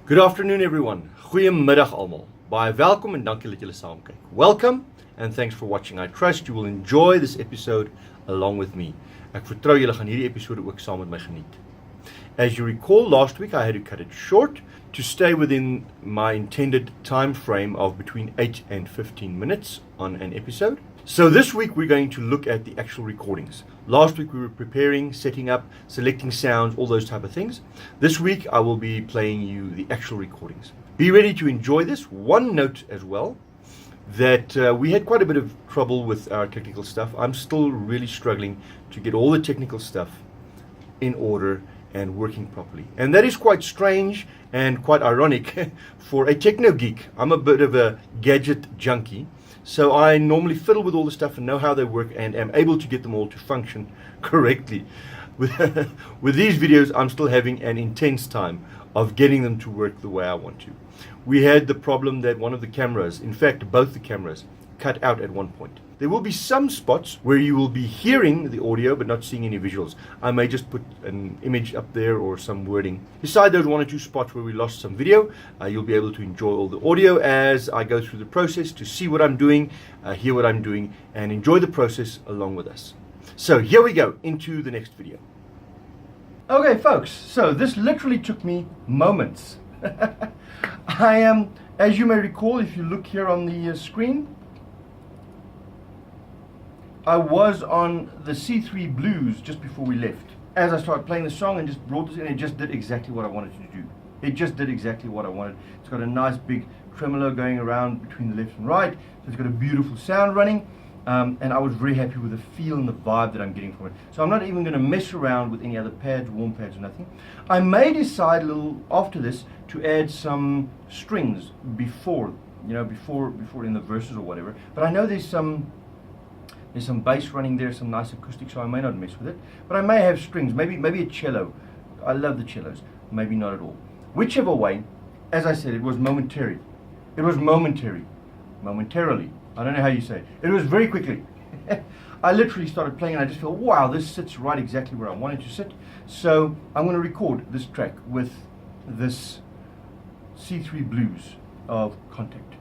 Good afternoon everyone. Goeiemiddag almal. Baie welkom en dankie dat julle saam kyk. Welcome and thanks for watching. I trust you will enjoy this episode along with me. Ek vertrou julle gaan hierdie episode ook saam met my geniet. As you recall, last week I had to cut it short to stay within my intended time frame of between 8 and 15 minutes on an episode. So this week we're going to look at the actual recordings. Last week we were preparing, setting up, selecting sounds, all those type of things. This week I will be playing you the actual recordings. Be ready to enjoy this. One note as well, that we had quite a bit of trouble with our technical stuff. I'm still really struggling to get all the technical stuff in order and working properly. And that is quite strange and quite ironic for a techno geek. I'm a bit of a gadget junkie. So I normally fiddle with all the stuff and know how they work and am able to get them all to function correctly. With these videos, I'm still having an intense time of getting them to work the way I want to. We had the problem that one of the cameras, in fact both the cameras, cut out at one point. There will be some spots where you will be hearing the audio but not seeing any visuals. I may just put an image up there or some wording. Beside those one or two spots where we lost some video, you'll be able to enjoy all the audio as I go through the process to see what I'm doing, hear what I'm doing, and enjoy the process along with us. So here we go into the next video. Okay folks, so this literally took me moments. I am, as you may recall, if you look here on the screen, I was on the C3 Blues just before we left. As I started playing the song and just brought this in, it just did exactly what I wanted to do. It just did exactly what I wanted. It's got a nice big tremolo going around between the left and right. So it's got a beautiful sound running. And I was very happy with the feel and the vibe that I'm getting from it. So I'm not even going to mess around with any other pads, warm pads or nothing. I may decide a little after this to add some strings before in the verses or whatever. But I know there's some bass running there, some nice acoustic, so I may not mess with it. But I may have strings, maybe a cello. I love the cellos. Maybe not at all. Whichever way, as I said, it was momentary. It was momentary. Momentarily. I don't know how you say it. It was very quickly. I literally started playing and I just feel, wow, this sits right exactly where I wanted to sit. So I'm going to record this track with this C3 Blues of Contact.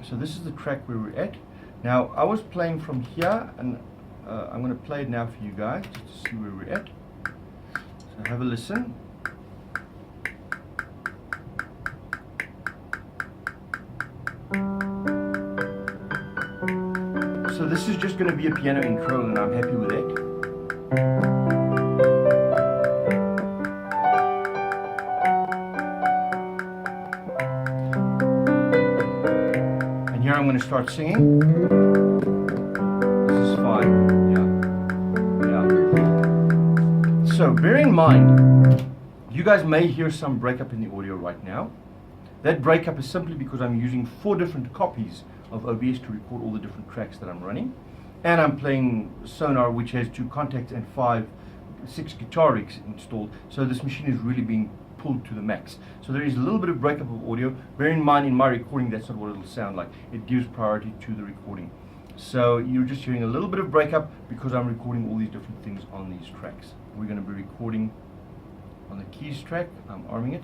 So this is the track where we're at. Now, I was playing from here, and I'm going to play it now for you guys, just to see where we're at. So have a listen. So this is just going to be a piano intro, and I'm happy with it. Here I'm going to start singing. This is fine. Yeah. So bear in mind, you guys may hear some breakup in the audio right now. That breakup is simply because I'm using 4 different copies of OBS to record all the different tracks that I'm running. And I'm playing Sonar, which has 2 contacts and 6 guitar rigs installed. So this machine is really being pulled to the max. So there is a little bit of breakup of audio. Bear in mind, in my recording, that's not what it'll sound like. It gives priority to the recording. So you're just hearing a little bit of breakup because I'm recording all these different things on these tracks. We're going to be recording on the keys track. I'm arming it.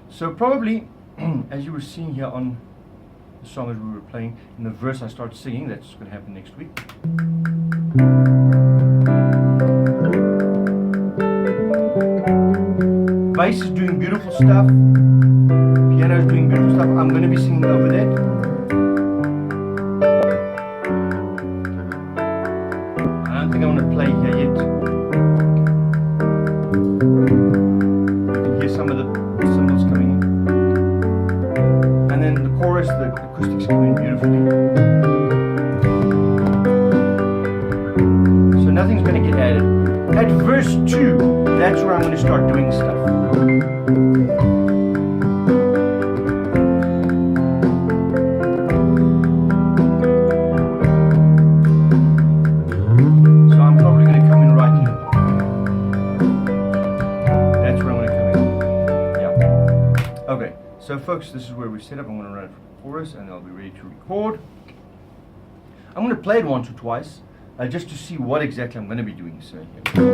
So probably, as you were seeing here on the song as we were playing, in the verse I start singing. That's going to happen next week. Bass is doing beautiful stuff. Piano is doing beautiful stuff. I'm going to be singing over that. I don't think I'm going to play here yet. You can hear some of the cymbals coming in. And then the chorus, the acoustics come in beautifully. So nothing's going to get added. At verse 2, that's where I'm going to start doing stuff. So I'm probably going to come in right here. That's where I'm going to come in. Yeah. Okay, so folks, this is where we set up. I'm going to run it for the chorus and I'll be ready to record. I'm going to play it once or twice just to see what exactly I'm going to be doing. So here.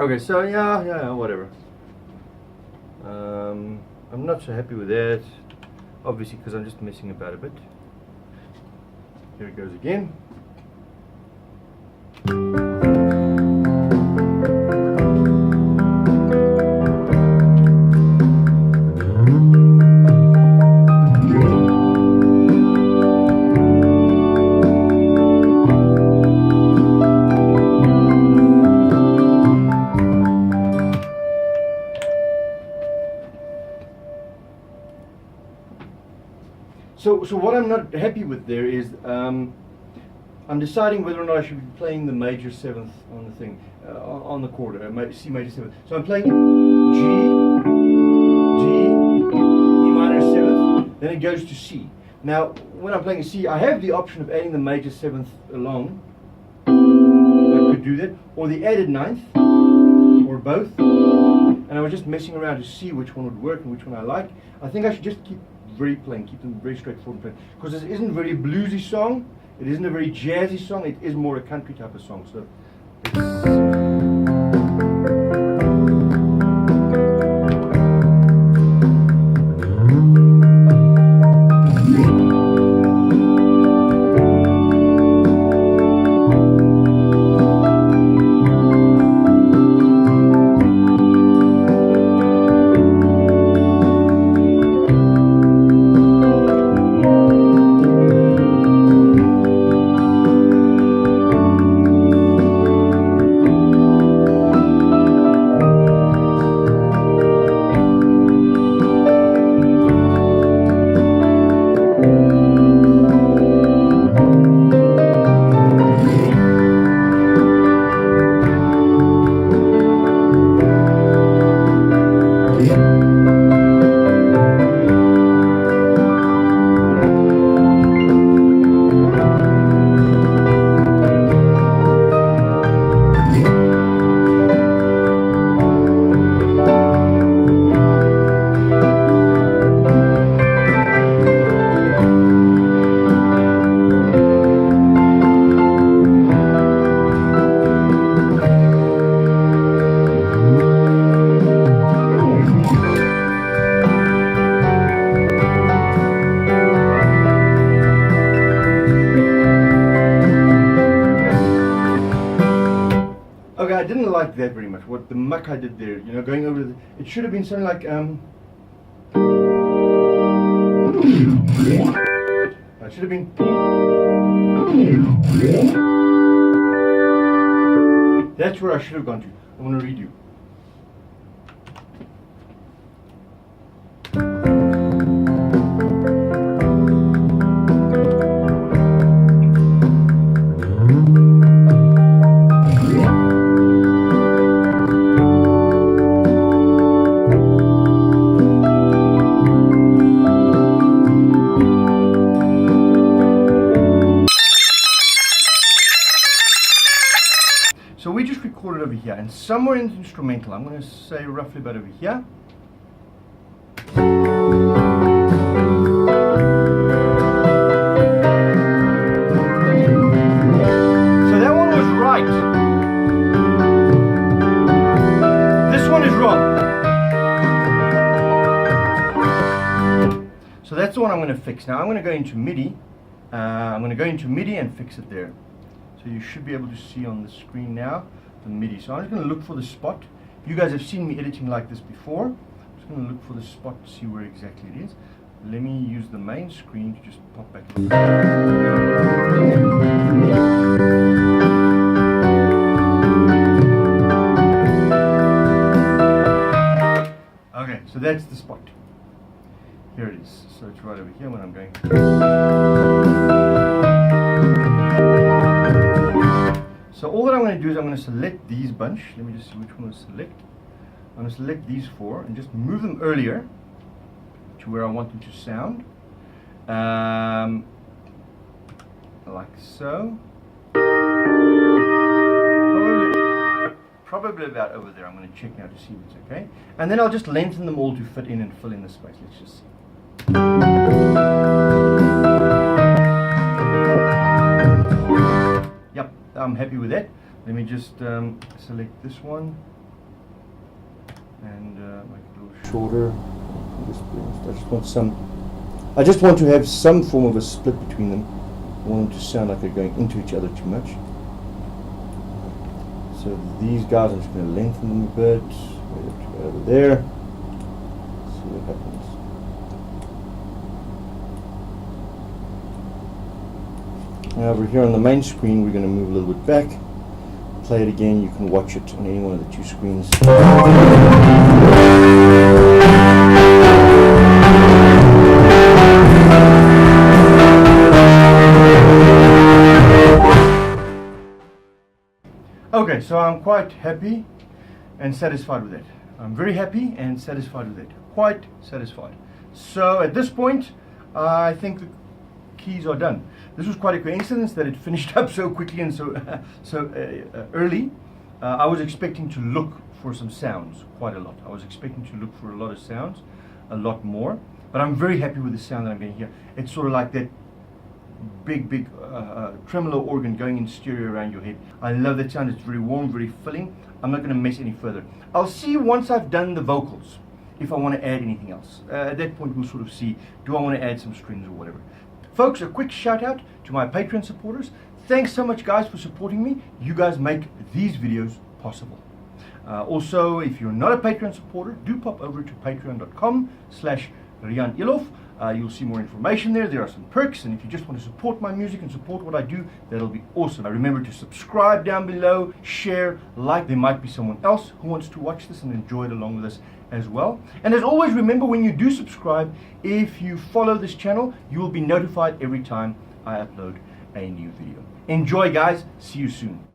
Okay, so yeah, whatever. I'm not so happy with that, obviously, because I'm just messing about a bit. Here it goes again. So what I'm not happy with there is I'm deciding whether or not I should be playing the major seventh on the thing, on the chord, C major seventh. So I'm playing G, E minor seventh, then it goes to C. Now, when I'm playing a C, I have the option of adding the major seventh along. I could do that, or the added ninth, or both. And I was just messing around to see which one would work and which one I like. I think I should just keep them very straightforward plain, because this isn't a very bluesy song, it isn't a very jazzy song, it is more a country type of song. So okay, I didn't like that very much. What the muck I did there, going over it should have been something like it should have been. That's where I should have gone to. I want to redo. So we just recorded over here, and somewhere in the instrumental, I'm going to say roughly about over here. So that one was right. This one is wrong. So that's the one I'm going to fix. Now I'm going to go into MIDI. I'm going to go into MIDI and fix it there. So you should be able to see on the screen now the MIDI. So I'm just going to look for the spot. You guys have seen me editing like this before. I'm just going to look for the spot to see where exactly it is. Let me use the main screen to just pop back. Okay, so that's the spot. Here it is. So it's right over here when I'm going. So all that I'm going to do is I'm going to select these bunch. Let me just see which one to select. I'm going to select these four and just move them earlier to where I want them to sound. Like so. Probably about over there. I'm going to check now to see if it's okay. And then I'll just lengthen them all to fit in and fill in the space. Let's just see. Yep, I'm happy with that. Let me just select this one. and make it a little shorter. I just want to have some form of a split between them. I want them to sound like they're going into each other too much. So these guys, I'm just going to lengthen them a bit. Right over there. Let's see what happens. Now over here on the main screen, we're going to move a little bit back. Play it again. You can watch it on any one of the two screens. Okay, so I'm quite happy and satisfied with it. I'm very happy and satisfied with it. Quite satisfied. So at this point, I think the keys are done. This was quite a coincidence that it finished up so quickly and so early. I was expecting to look for some sounds quite a lot. I was expecting to look for a lot of sounds, a lot more. But I'm very happy with the sound that I'm getting here. It's sort of like that big tremolo organ going in stereo around your head. I love that sound. It's very warm, very filling. I'm not going to mess any further. I'll see once I've done the vocals if I want to add anything else. At that point we'll sort of see, do I want to add some strings or whatever. Folks, a quick shout out to my Patreon supporters. Thanks so much guys for supporting me. You guys make these videos possible. Also, if you're not a Patreon supporter, do pop over to patreon.com/Riaan Eloff. You'll see more information there. There are some perks, and if you just want to support my music and support what I do, that'll be awesome. Remember to subscribe down below, share, like. There might be someone else who wants to watch this and enjoy it along with us as well. And as always, remember when you do subscribe, if you follow this channel, you will be notified every time I upload a new video. Enjoy guys, see you soon.